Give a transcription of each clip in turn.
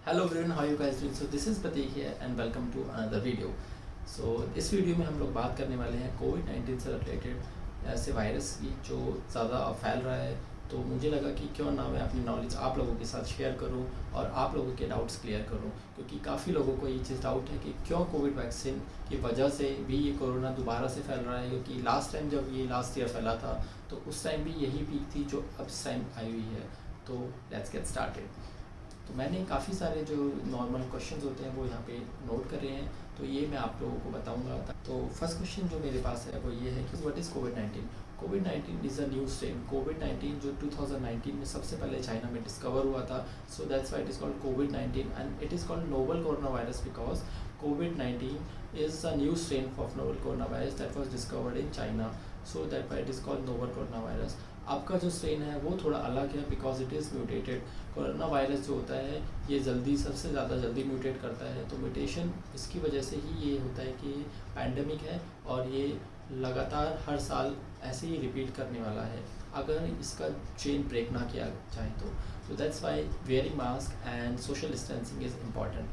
Hello everyone, how you guys doing? So this is Prateek here and welcome to another video. So इस video में हम लोग बात करने वाले हैं कोविड-19 से रिलेटेड ऐसे वायरस की जो ज़्यादा फैल रहा है। तो मुझे लगा कि क्यों ना मैं अपनी नॉलेज आप लोगों के साथ शेयर करूं और आप लोगों के डाउट्स क्लियर करूं, क्योंकि काफ़ी लोगों को ये चीज़ डाउट है कि क्यों कोविड वैक्सीन की वजह से भी ये कोरोना दोबारा से फैल रहा है। क्योंकि लास्ट टाइम जब ये लास्ट ईयर फैला था तो उस टाइम भी यही पीक थी जो अब इस टाइम आई हुई है। तो लेट्स गेट स्टार्टेड। तो मैंने काफ़ी सारे जो नॉर्मल क्वेश्चंस होते हैं वो यहाँ पे नोट करे हैं, तो ये मैं आप लोगों को बताऊंगा। तो फर्स्ट क्वेश्चन जो मेरे पास है वो ये है कि व्हाट इज़ कोविड-19? कोविड-19 इज़ अ न्यू स्ट्रेन। कोविड-19 जो 2019 में सबसे पहले चाइना में डिस्कवर हुआ था, so that's why it is called covid and it is called novel corona virus because covid is a new strain of novel coronavirus that was discovered in China, so that why it is called novel coronavirus। आपका जो strain है वो थोड़ा अलग है because it is mutated. Corona virus जो होता है ये सबसे ज़्यादा जल्दी म्यूटेट करता है, तो म्यूटेशन इसकी वजह से ही ये होता है कि पैंडमिक है और ये लगातार हर साल ऐसे ही रिपीट करने वाला है अगर इसका चेन ब्रेक ना किया जाए तो that's why wearing mask and social distancing is important.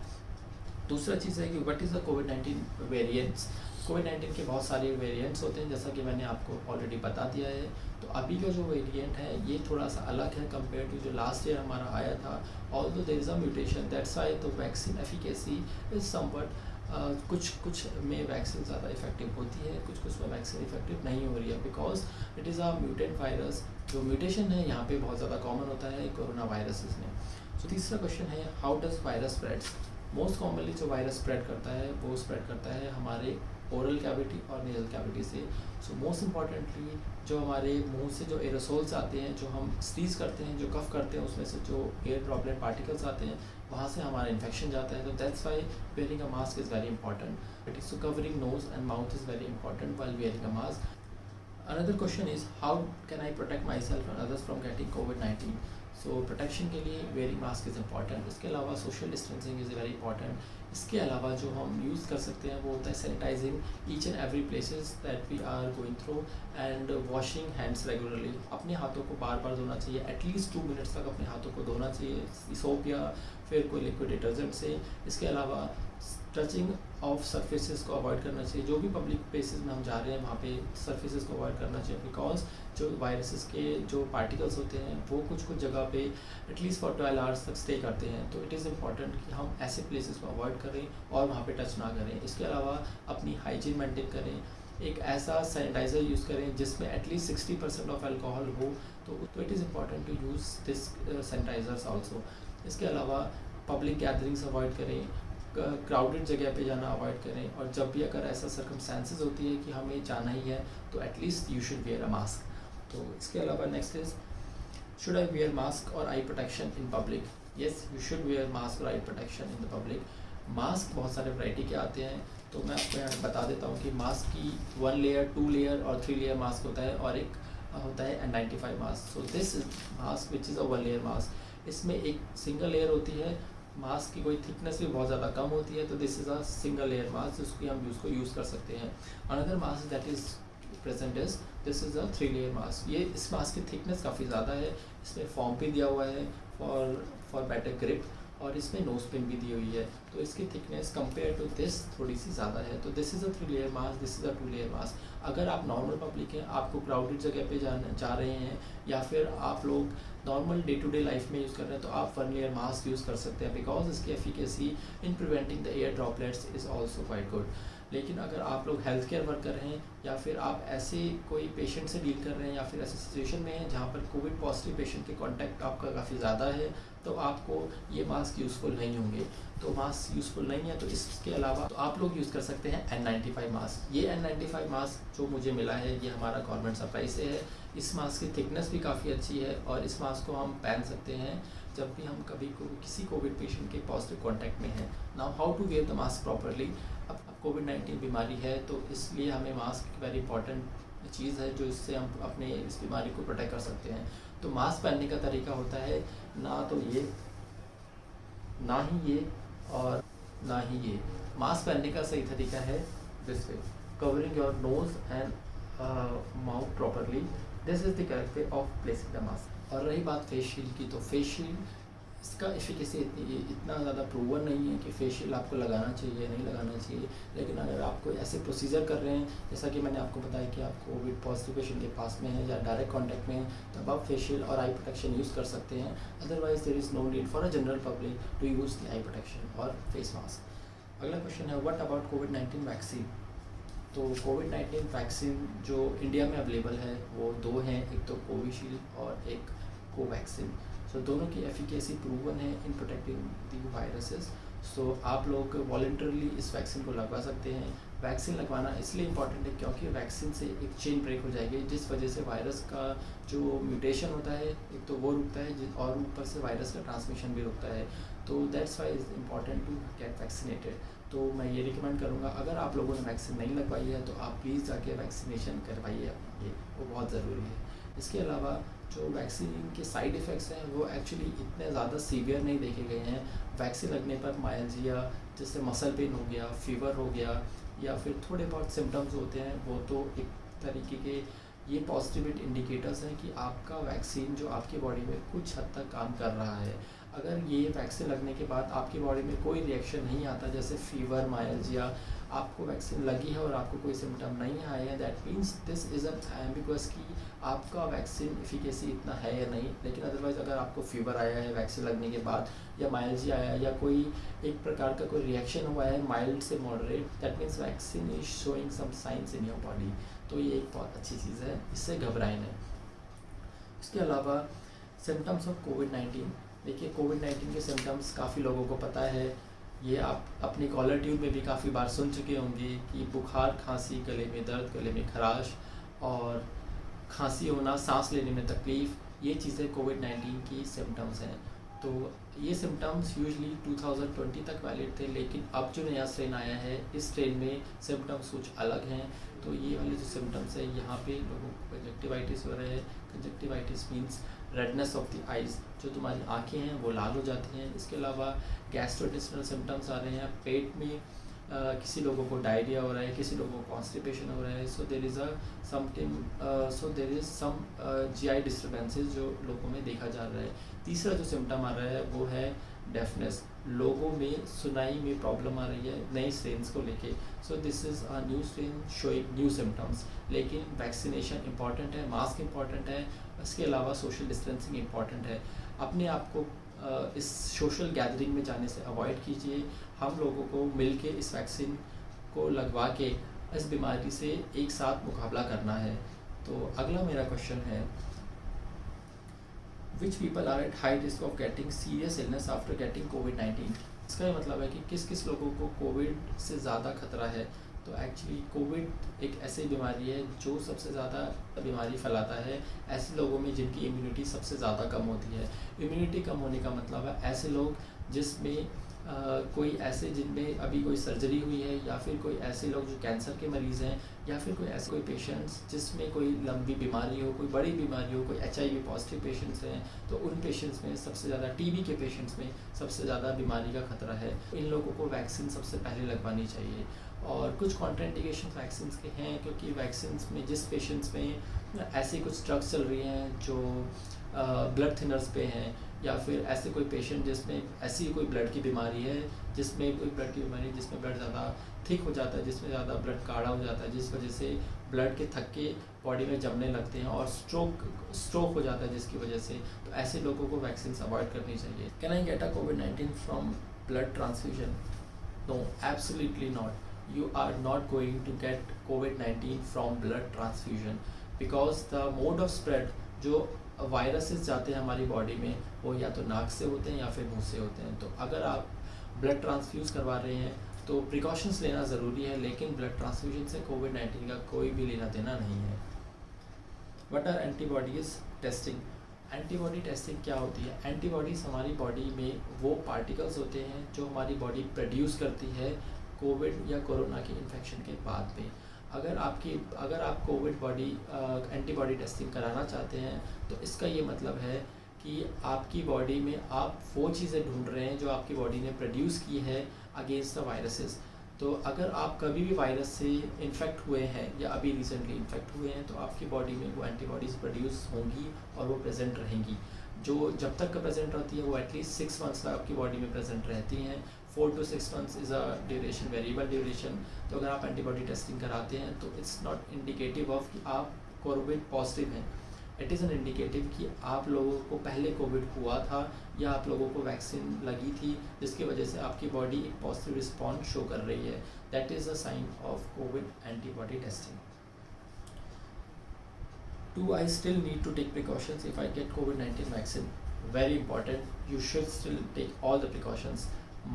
दूसरा चीज़ है कि व्हाट इज़ द कोविड-19 वेरिएंट्स। कोविड-19 के बहुत सारे वेरिएंट्स होते हैं, जैसा कि मैंने आपको ऑलरेडी बता दिया है। तो अभी का जो वेरिएंट है ये थोड़ा सा अलग है कंपेयर टू जो लास्ट ईयर हमारा आया था। Although there is a mutation, that's why तो वैक्सीन एफिकेसी इज समवट कुछ में वैक्सीन ज़्यादा इफेक्टिव होती है, कुछ में वैक्सीन इफेक्टिव नहीं हो रही है because it is a mutant virus. जो म्यूटेशन है यहाँ पे बहुत ज़्यादा कॉमन होता है कोरोना वायरसेस में। तो तीसरा क्वेश्चन है how does virus spreads. Most commonly जो वायरस स्प्रेड करता है वो स्प्रेड करता है हमारे ओरल कैविटी और नेजल कैविटी से। सो मोस्ट इम्पॉर्टेंटली जो हमारे मुंह से जो एरोसोल्स आते हैं, जो हम स्नीज करते हैं, जो कफ करते हैं, उसमें से जो एयर ड्रॉपलेट पार्टिकल्स आते हैं वहाँ से हमारा इन्फेक्शन जाता है। तो that's why wearing a mask is very important. It is so covering nose and mouth is very important while wearing a mask। Another question is how can I protect myself and others from getting COVID-19? So protection के लिए wearing mask is important. इसके अलावा social distancing is very important. इसके अलावा जो हम use कर सकते हैं वो होता है sanitizing each and every places that we are going through and washing hands regularly. अपने हाथों को बार बार धोना चाहिए, एटलीस्ट 2 मिनट्स तक अपने हाथों को धोना चाहिए सोप या फिर कोई लिक्विड डिटर्जेंट से। इसके अलावा टचिंग ऑफ सरफेसेस को अवॉइड करना चाहिए। जो भी पब्लिक प्लेसेस में हम जा रहे हैं वहाँ पे सरफेसेस को अवॉइड करना चाहिए बिकॉज जो वायरसेस के जो पार्टिकल्स होते हैं वो कुछ जगह पे एटलीस्ट फॉर 12 आवर्स तक स्टे करते हैं। तो इट इज़ इम्पॉर्टेंट कि हम ऐसे प्लेसेस को अवॉइड करें और वहाँ पे टच ना करें। इसके अलावा अपनी हाइजीन मेंटेन करें, एक ऐसा सैनिटाइज़र यूज़ करें जिसमें एटलीस्ट 60% ऑफ अल्कोहल हो। तो it is important to use this sanitizers also. इसके अलावा पब्लिक गैदरिंग्स अवॉइड करें, क्राउडेड जगह पे जाना अवॉइड करें, और जब भी अगर ऐसा सर्कमस्टेंसेस होती है कि हमें जाना ही है तो at least you should wear a mask. तो इसके अलावा next is should I wear mask और eye protection in public. Yes, you should wear mask और eye protection in the public. Mask बहुत सारे वैरायटी के आते हैं, तो मैं आपको यहाँ बता देता हूँ कि मास्क की 1 लेयर, 2 लेयर और 3 लेयर मास्क होता है, और एक होता है N95 mask. So this mask which is a 1 layer mask. इसमें एक सिंगल लेयर होती है, मास्क की कोई थिकनेस भी बहुत ज़्यादा कम होती है, तो this is a single layer mask जिसको हम यूज़ कर सकते हैं। Another mask that is present is this is a 3 layer mask. ये इस मास्क की थिकनेस काफ़ी ज़्यादा है, इसमें फॉर्म भी दिया हुआ है फॉर बेटर ग्रिप, और इसमें नोज पिन भी दी हुई है, तो इसकी थिकनेस कंपेयर टू दिस थोड़ी सी ज़्यादा है। तो this is a 3 layer mask, this is a 2 layer mask. अगर आप नॉर्मल पब्लिक हैं, आपको क्राउडेड जगह पे जा रहे हैं, या फिर आप लोग normal day to day life में यूज़ कर रहे हैं, तो आप 1 लेयर मास्क यूज़ कर सकते हैं बिकॉज इसकी efficacy in preventing the air droplets is also quite good. लेकिन अगर आप लोग हेल्थ केयर वर्कर हैं, या फिर आप ऐसे कोई पेशेंट से डील कर रहे हैं, या फिर ऐसे सिचुएशन में हैं जहाँ पर कोविड पॉजिटिव पेशेंट के कॉन्टैक्ट आपका काफ़ी ज़्यादा है, तो आपको ये मास्क यूज़फुल नहीं होंगे। तो मास्क यूज़फुल नहीं है, तो इसके अलावा तो आप लोग यूज़ कर सकते हैं N95 मास्क। ये N95 मास्क जो मुझे मिला है ये हमारा गवर्नमेंट सप्लाई से है। इस मास्क की थिकनेस भी काफ़ी अच्छी है, और इस मास्क को हम पहन सकते हैं जब भी हम किसी कोविड पेशेंट के पॉजिटिव कॉन्टैक्ट में हैं। Now how to wear the mask properly. अब कोविड-19 बीमारी है, तो इसलिए हमें मास्क एक वेरी इंपॉर्टेंट चीज़ है जो इससे हम अपने इस बीमारी को प्रोटेक्ट कर सकते हैं। तो मास्क पहनने का तरीका होता है ना तो ये, ना ही ये, और ना ही ये। मास्क पहनने का सही तरीका है this way, covering your nose and mouth properly. This is the correct way of placing the mask. और रही बात फेस शील्ड की, तो फेस शील्ड इसका एफिकेसी इतना ज़्यादा प्रूवन नहीं है कि फेशियल आपको लगाना चाहिए नहीं लगाना चाहिए। लेकिन अगर आप कोई ऐसे प्रोसीजर कर रहे हैं, जैसा कि मैंने आपको बताया कि आप कोविड पॉजिटिव पेशेंट के पास में हैं या डायरेक्ट कांटेक्ट में हैं, तब आप फेशियल और आई प्रोटेक्शन यूज़ कर सकते हैं। Otherwise there is no need for a general public to use the eye protection और फेस मास्क। अगला क्वेश्चन है, व्हाट अबाउट कोविड-19 वैक्सीन। तो कोविड-19 वैक्सीन जो इंडिया में अवेलेबल है वो दो हैं, एक तो कोविशील्ड और एक कोवैक्सीन। सो दोनों की एफिकेसी प्रूवन है इन प्रोटेक्टिंग दी वायरसेस। सो आप लोग वॉलंटरली इस वैक्सीन को लगवा सकते हैं। वैक्सीन लगवाना इसलिए इम्पॉर्टेंट है क्योंकि वैक्सीन से एक चेन ब्रेक हो जाएगी, जिस वजह से वायरस का जो म्यूटेशन होता है एक तो वो रुकता है और ऊपर से वायरस का ट्रांसमिशन भी रुकता है। तो that's why is important to get vaccinated. तो मैं ये रिकमेंड करूँगा, अगर आप लोगों ने वैक्सीन नहीं लगवाई है तो आप प्लीज़ जाके वैक्सीनेशन करवाइए, ये वो बहुत ज़रूरी है। इसके अलावा जो वैक्सीन के साइड इफ़ेक्ट्स हैं वो एक्चुअली इतने ज़्यादा सीवियर नहीं देखे गए हैं। वैक्सीन लगने पर माइल्जिया, जैसे मसल पेन हो गया, फीवर हो गया, या फिर थोड़े बहुत सिम्टम्स होते हैं, वो तो एक तरीके के ये पॉजिटिव इंडिकेटर्स हैं कि आपका वैक्सीन जो आपकी बॉडी में कुछ हद तक काम कर रहा है। अगर ये वैक्सीन लगने के बाद आपकी बॉडी में कोई रिएक्शन नहीं आता, जैसे फीवर, माइल्जिया, आपको वैक्सीन लगी है और आपको कोई सिम्टम नहीं आए हैं, that means this is an ambiguous कि आपका वैक्सीन एफिकेसी इतना है या नहीं। लेकिन अदरवाइज़ अगर आपको फीवर आया है वैक्सीन लगने के बाद, या माइल्जिया आया, या कोई एक प्रकार का कोई रिएक्शन हुआ है माइल्ड से moderate, that means vaccine is showing some signs in your body. तो ये एक बहुत अच्छी चीज़ है, इससे घबराएं नहीं। इसके अलावा सिम्टम्स ऑफ कोविड-19, देखिए कोविड-19 के सिम्टम्स काफ़ी लोगों को पता है, ये आप अपनी कॉलर ट्यून में भी काफ़ी बार सुन चुके होंगे कि बुखार, खांसी, गले में दर्द, गले में खराश और खांसी होना, सांस लेने में तकलीफ़, ये चीज़ें कोविड-19 की सिम्टम्स हैं। तो ये सिम्टम्स यूजुअली 2020 तक वैलिड थे, लेकिन अब जो नया स्ट्रेन आया है, इस स्ट्रेन में सिम्टम्स कुछ अलग हैं। तो ये वाले जो सिम्टम्स हैं, यहाँ पे लोगों को कंजक्टिवाइटिस हो रहा है। Conjunctivitis means redness of the eyes, जो तुम्हारी आँखें हैं वो लाल हो जाती हैं। इसके अलावा गैस्ट्रोइंटेस्टाइनल सिम्टम्स आ रहे हैं, पेट में किसी लोगों को डायरिया हो रहा है, किसी लोगों को कॉन्स्टिपेशन हो रहा है। So there is some GI disturbances जो लोगों में देखा जा रहा है। तीसरा जो सिम्टम आ रहा है वो है डेफनेस, लोगों में सुनाई में प्रॉब्लम आ रही है नए स्ट्रेन्स को लेके। सो this is a new strain showing new symptoms. लेकिन वैक्सीनेशन इंपॉर्टेंट है, मास्क इंपॉर्टेंट है, इसके अलावा सोशल डिस्टेंसिंग इंपॉर्टेंट है। अपने आप को इस सोशल गैदरिंग में जाने से अवॉइड कीजिए। हम लोगों को मिल के इस वैक्सीन को लगवा के इस बीमारी से एक साथ मुकाबला करना है। तो अगला मेरा क्वेश्चन है, which people are at high risk of getting serious illness after getting कोविड-19। इसका ये मतलब है कि किस किस लोगों को कोविड से ज़्यादा खतरा है। तो एक्चुअली कोविड एक ऐसी बीमारी है जो सबसे ज़्यादा बीमारी फैलाता है ऐसे लोगों में जिनकी इम्यूनिटी सबसे ज़्यादा कम होती है। इम्यूनिटी कम होने का मतलब है ऐसे लोग जिसमें कोई ऐसे जिनमें अभी कोई सर्जरी हुई है, या फिर कोई ऐसे लोग जो कैंसर के मरीज़ हैं, या फिर कोई पेशेंट्स जिसमें कोई लंबी बीमारी हो, कोई बड़ी बीमारी हो, कोई HIV पॉजिटिव पेशेंट्स हैं, तो उन पेशेंट्स में सबसे ज़्यादा, TB के पेशेंट्स में सबसे ज़्यादा बीमारी का खतरा है। इन लोगों को वैक्सीन सबसे पहले लगवानी चाहिए। और कुछ कॉन्ट्राइंडिकेशन वैक्सीन के हैं, क्योंकि वैक्सीन में जिस पेशेंट्स में ऐसी कुछ ड्रग्स चल रही हैं जो ब्लड थिनर्स पे हैं, या फिर ऐसे कोई पेशेंट जिसमें ऐसी कोई ब्लड की बीमारी है, जिसमें कोई ब्लड की बीमारी जिसमें ब्लड ज़्यादा थिक हो जाता है, जिसमें ज़्यादा ब्लड गाढ़ा हो जाता है, जिस वजह से ब्लड के थक्के बॉडी में जमने लगते हैं और स्ट्रोक हो जाता है जिसकी वजह से, तो ऐसे लोगों को वैक्सीन अवॉइड करनी चाहिए। कैन आई गेट अ कोविड-19 from blood transfusion? No, absolutely not. You are not going to get COVID-19 from blood transfusion, because the mode of spread जो वायरसेस जाते हैं हमारी बॉडी में, वो या तो नाक से होते हैं या फिर मुंह से होते हैं। तो अगर आप ब्लड ट्रांसफ्यूज़ करवा रहे हैं तो प्रिकॉशंस लेना ज़रूरी है, लेकिन ब्लड ट्रांसफ्यूजन से कोविड-19 का कोई भी लेना देना नहीं है। What are antibodies testing? Antibody testing क्या होती है? एंटीबॉडीज़ हमारी बॉडी में वो पार्टिकल्स होते हैं जो हमारी बॉडी प्रोड्यूस करती है कोविड या कोरोना के इन्फेक्शन के बाद में। अगर आप कोविड एंटीबॉडी टेस्टिंग कराना चाहते हैं तो इसका ये मतलब है कि आपकी बॉडी में आप वो चीज़ें ढूंढ रहे हैं जो आपकी बॉडी ने प्रोड्यूस की है अगेंस्ट द वायरसेस। तो अगर आप कभी भी वायरस से इन्फेक्ट हुए हैं या अभी रिसेंटली इन्फेक्ट हुए हैं, तो आपकी बॉडी में वो एंटीबॉडीज़ प्रोड्यूस होंगी और वो प्रेजेंट रहेंगी। जो जब तक प्रेजेंट रहती है वो एटलीस्ट 6 मंथ्स तक आपकी बॉडी में प्रेजेंट रहती हैं। 4 to 6 months is a duration, variable duration. तो अगर आप एंटीबॉडी टेस्टिंग कराते हैं तो इट्स नॉट इंडिकेटिव ऑफ कि आप कोविड पॉजिटिव हैं। इट इज़ एन इंडिकेटिव कि आप लोगों को पहले कोविड हुआ था या आप लोगों को वैक्सीन लगी थी जिसकी वजह से आपकी बॉडी एक पॉजिटिव रिस्पॉन्स शो कर रही है। That is a sign of covid antibody testing. Do I still need to take precautions if I get COVID-19 vaccine? Very important. You should still take all the precautions.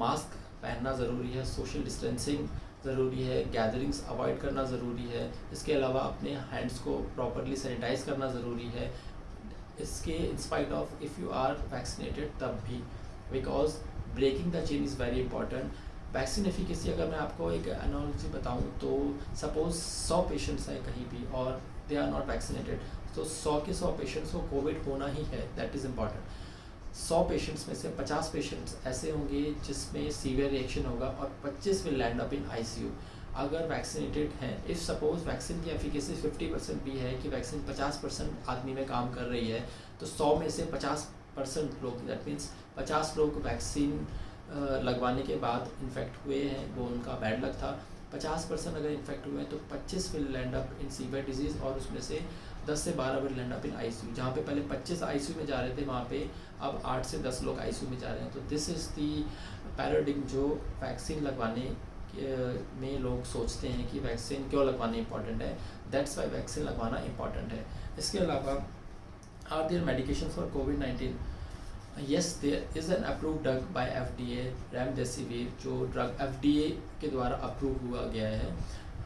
Mask पहनना ज़रूरी है, social distancing ज़रूरी है, gatherings avoid करना ज़रूरी है। इसके अलावा अपने हैंड्स को प्रॉपरली सैनिटाइज करना ज़रूरी है। इसके in spite of if you are vaccinated तब भी, because breaking the chain is very important. Vaccine efficacy अगर मैं आपको एक एनालॉजी बताऊं तो सपोज 100 पेशेंट्स हैं कहीं भी और दे आर नॉट वैक्सीनेटेड, तो 100 के 100 पेशेंट्स को कोविड होना ही है, दैट इज़ इम्पॉर्टेंट। 100 पेशेंट्स में से 50 पेशेंट्स ऐसे होंगे जिसमें सीवियर रिएक्शन होगा और 25 will land up in ICU. अगर वैक्सीनेटेड हैं, इफ़ सपोज वैक्सीन की एफिकेसी 50% भी है कि वैक्सीन 50% आदमी में काम कर रही है, तो 100 में से 50% लोग, दैट मीन्स 50 लोग वैक्सीन लगवाने के बाद इन्फेक्ट हुए हैं, वो उनका बैड लक था। 50% अगर इन्फेक्ट हुए हैं तो 25 will land up in severe disease और उसमें से 10 से 12 will land up in ICU. जहाँ पे पहले 25 आईसीयू में जा रहे थे वहाँ पे अब 8 से 10 लोग आईसीयू में जा रहे हैं। तो दिस इज़ दी पैराडिग्म जो वैक्सीन लगवाने में लोग सोचते हैं कि वैक्सीन क्यों लगवाना इंपॉर्टेंट है, दैट्स वाई वैक्सीन लगवाना इंपॉर्टेंट है। इसके अलावा आर देयर मेडिकेशन फॉर कोविड-19? Yes, there is an approved drug by FDA, remdesivir, जो ड्रग FDA के द्वारा अप्रूव हुआ गया है।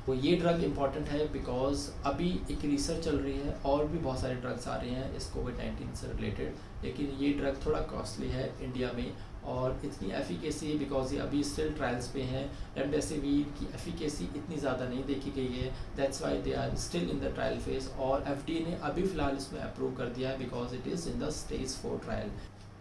तो ये ड्रग इम्पॉर्टेंट है बिकॉज अभी एक रिसर्च चल रही है और भी बहुत सारे ड्रग्स आ रहे हैं इस कोविड-19 से रिलेटेड, लेकिन ये ड्रग थोड़ा कॉस्टली है इंडिया में और इतनी एफिकेसी है बिकॉज ये अभी स्टिल ट्रायल्स पे हैं। रेमडेसिविर की एफिकेसी इतनी ज़्यादा नहीं देखी गई है, that's why they are still in the trial phase और FDA ने अभी फ़िलहाल इसमें अप्रूव कर दिया है because it is in the stage 4 trial.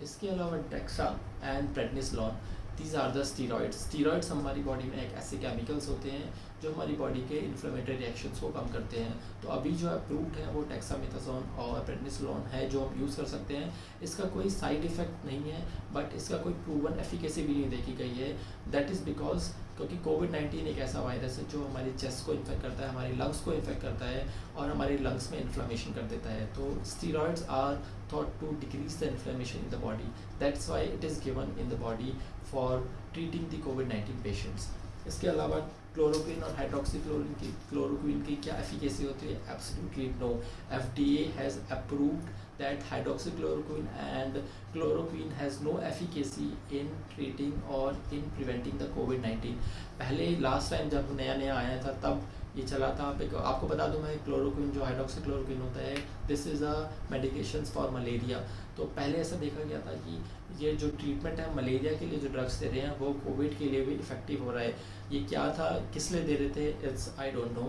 इसके अलावा dexa and prednisolone, these are the steroids. Steroids हमारी बॉडी में एक ऐसे केमिकल्स होते हैं जो हमारी बॉडी के इन्फ्लेमेटरी रिएक्शंस को कम करते हैं। तो अभी जो अप्रूव्ड है वो डेक्सामेथासोन और प्रेडनिसोलोन है जो हम यूज़ कर सकते हैं। इसका कोई साइड इफ़ेक्ट नहीं है बट इसका कोई प्रूवन एफिकेसी भी नहीं देखी गई है। दैट इज़ बिकॉज क्योंकि कोविड-19 एक ऐसा वायरस है जो हमारी चेस्ट को इन्फेक्ट करता है, हमारी लंग्स को इन्फेक्ट करता है और हमारे लंग्स में इन्फ्लेमेशन कर देता है। तो steroids are thought to decrease the inflammation in the body. That's why it is given in the body for treating the COVID-19 patients. इसके अलावा क्लोरोक्विन और हाइड्रोक्सीक्लोरोक्विन की क्या एफिकेसी होती है? Absolutely no. FDA has approved that hydroxychloroquine and chloroquine has no efficacy in treating or in preventing the COVID-19. पहले last time जब नया नया आया था तब ये चला था। आपको बता दूं मैं, क्लोरोक्विन जो हाइड्रोक्सीक्लोरोक्विन होता है, this is a medications for malaria. तो पहले ऐसा देखा गया था कि ये जो ट्रीटमेंट है मलेरिया के लिए जो ड्रग्स दे रहे हैं वो कोविड के लिए भी इफ़ेक्टिव हो रहा है। ये क्या था, किस लिए दे रहे थे, it's I don't know,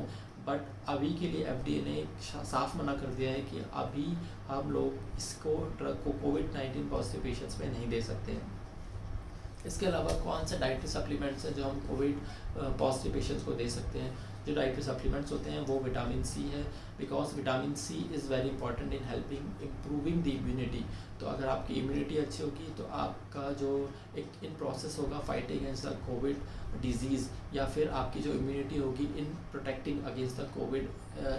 but अभी के लिए FDA ने साफ मना कर दिया है कि अभी हम लोग इसको ड्रग को कोविड-19 पॉजिटिव पेशेंट्स में नहीं दे सकते हैं। इसके अलावा कौन से डाइटरी सप्लीमेंट्स हैं जो हम कोविड पॉजिटिव पेशेंट्स को दे सकते हैं? जो डाइटरी सप्लीमेंट्स होते हैं वो विटामिन सी है, because vitamin C is very important in helping improving the immunity. तो अगर आपकी इम्यूनिटी अच्छी होगी तो आपका जो एक इन प्रोसेस होगा fighting against the Covid disease, या फिर आपकी जो इम्यूनिटी होगी in protecting against the Covid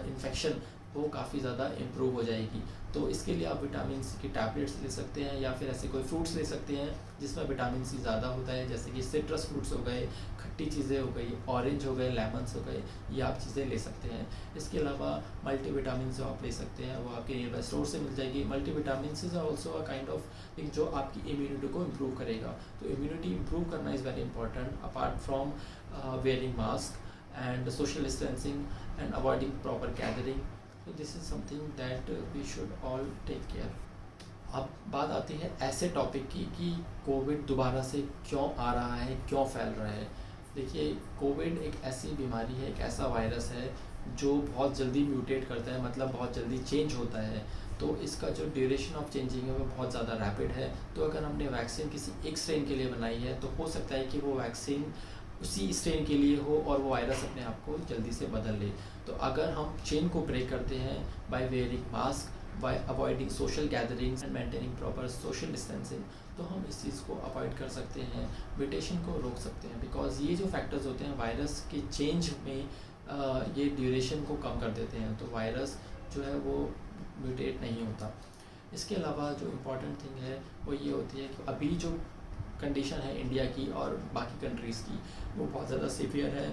infection, वो काफ़ी ज़्यादा इम्प्रूव हो जाएगी। तो इसके लिए आप विटामिन सी की टैबलेट्स ले सकते हैं या फिर ऐसे कोई फ्रूट्स ले सकते हैं जिसमें विटामिन सी ज़्यादा होता है, जैसे कि सिट्रस फ्रूट्स हो गए, खट्टी चीज़ें हो गई, ऑरेंज हो गए, लेमन्स हो गए, ये आप चीज़ें ले सकते हैं। इसके अलावा मल्टीविटामिन जो आप ले सकते हैं वो आपके नियर बाय स्टोर से मिल जाएगी। Multivitamin is also a kind of thing जो आपकी इम्यूनिटी को इम्प्रूव करेगा। तो इम्यूनिटी इम्प्रूव करना is very important apart from wearing mask and social distancing and avoiding proper gathering. तो this is something that we should all take care. अब बात आती है ऐसे टॉपिक की कि कोविड दोबारा से क्यों आ रहा है, क्यों फैल रहा है। देखिए, कोविड एक ऐसी बीमारी है, एक ऐसा वायरस है जो बहुत जल्दी म्यूटेट करता है, मतलब बहुत जल्दी चेंज होता है। तो इसका जो ड्यूरेशन ऑफ चेंजिंग है वो बहुत ज़्यादा रैपिड है। तो अगर हमने वैक्सीन किसी एक स्ट्रेन के लिए बनाई है तो हो सकता है कि वो वैक्सीन उसी स्ट्रेन के लिए हो और वो वायरस अपने आप को जल्दी से बदल ले। तो अगर हम चेन को ब्रेक करते हैं by wearing mask, by avoiding social gatherings and maintaining proper social distancing, तो हम इस चीज़ को अवॉइड कर सकते हैं, म्यूटेशन को रोक सकते हैं। बिकॉज ये जो फैक्टर्स होते हैं वायरस के चेंज में ये ड्यूरेशन को कम कर देते हैं, तो वायरस जो है वो म्यूटेट नहीं होता। इसके अलावा जो इम्पॉर्टेंट थिंग है वो ये होती है कि अभी जो कंडीशन है इंडिया की और बाकी कंट्रीज़ की, वो बहुत ज़्यादा सीवियर है।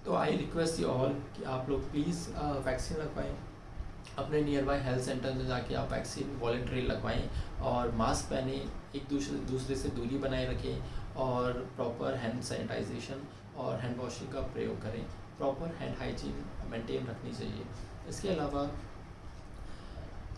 तो आई रिक्वेस्ट यू ऑल कि आप लोग प्लीज़ वैक्सीन लगवाएं, अपने नियर बाय हेल्थ सेंटर में जाके आप वैक्सीन वॉलंटरी लगवाएं और मास्क पहने, एक दूसरे से दूरी बनाए रखें और प्रॉपर हैंड सैनिटाइजेशन और हैंड वॉशिंग का प्रयोग करें। प्रॉपर हैंड हाइजीन मेंटेन रखनी चाहिए। इसके अलावा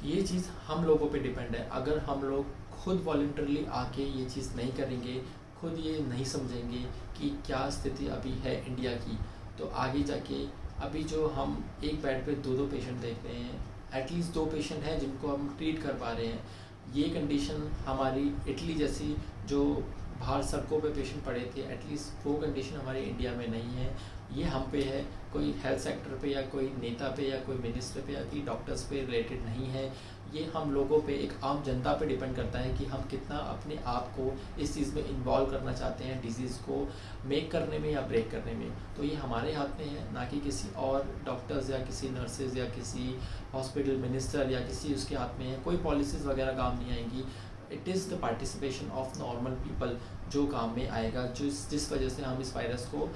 ये चीज़ हम लोगों पे डिपेंड है। अगर हम लोग खुद वॉलंटरली आके ये चीज़ नहीं करेंगे, खुद ये नहीं समझेंगे कि क्या स्थिति अभी है इंडिया की, तो आगे जाके अभी जो हम एक बेड पे 2-2 पेशेंट देख रहे हैं, एटलीस्ट 2 पेशेंट हैं जिनको हम ट्रीट कर पा रहे हैं। ये कंडीशन हमारी इटली जैसी जो बाहर सड़कों पे पेशेंट पड़े थे, एटलीस्ट वो कंडीशन हमारे इंडिया में नहीं है। ये हम पे है, कोई हेल्थ सेक्टर पे या कोई नेता पे या कोई मिनिस्टर पे या कोई डॉक्टर्स पे रिलेटेड नहीं है। ये हम लोगों पे, एक आम जनता पे डिपेंड करता है कि हम कितना अपने आप को इस चीज़ में इन्वॉल्व करना चाहते हैं, डिजीज़ को मेक करने में या ब्रेक करने में। तो ये हमारे हाथ में है, ना कि किसी और डॉक्टर्स या किसी नर्सेज या किसी हॉस्पिटल मिनिस्टर या किसी उसके हाथ में है। कोई पॉलिसीज़ वगैरह काम नहीं आएंगी। It is the participation of normal people जो काम में आएगा, जिस वजह से हम इस वायरस को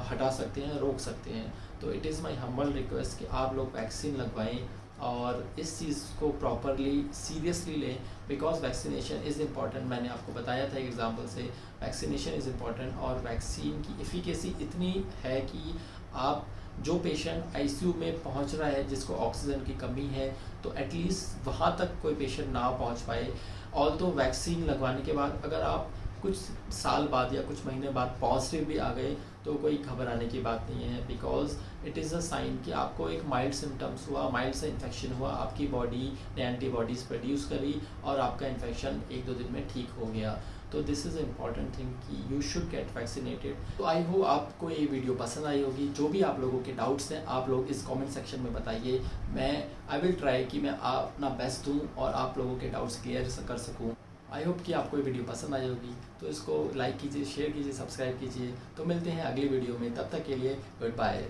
हटा सकते हैं, रोक सकते हैं। तो it is my humble request कि आप लोग वैक्सीन लगवाएं और इस चीज़ को प्रॉपरली सीरियसली लें, बिकॉज वैक्सीनेशन इज़ इम्पॉर्टेंट। मैंने आपको बताया था एग्जांपल से, वैक्सीनेशन इज़ इम्पॉर्टेंट और वैक्सीन की एफिकेसी इतनी है कि आप जो पेशेंट आईसीयू में पहुंच रहा है, जिसको ऑक्सीजन की कमी है, तो एटलीस्ट वहाँ तक कोई पेशेंट ना पहुंच पाए। और तो वैक्सीन लगवाने के बाद अगर आप कुछ साल बाद या कुछ महीने बाद पॉजिटिव भी आ गए, तो कोई घबराने की बात नहीं है। Because it is a sign कि आपको एक माइल्ड सिम्टम्स हुआ, माइल्ड से इन्फेक्शन हुआ, आपकी बॉडी ने एंटीबॉडीज़ प्रोड्यूस करी और आपका इन्फेक्शन 1-2 दिन में ठीक हो गया। तो दिस इज़ इम्पॉर्टेंट थिंग कि यू शुड गेट वैक्सीनेटेड। तो आई होप आपको ये वीडियो पसंद आई होगी। जो भी आप लोगों के डाउट्स हैं, आप लोग इस कमेंट सेक्शन में बताइए। आई विल ट्राई कि मैं अपना बेस्ट दूँ और आप लोगों के डाउट्स क्लियर कर सकूँ। आई होप कि आपको ये वीडियो पसंद आई होगी। तो इसको लाइक कीजिए, शेयर कीजिए, सब्सक्राइब कीजिए। तो मिलते हैं अगली वीडियो में, तब तक के लिए गुड बाय।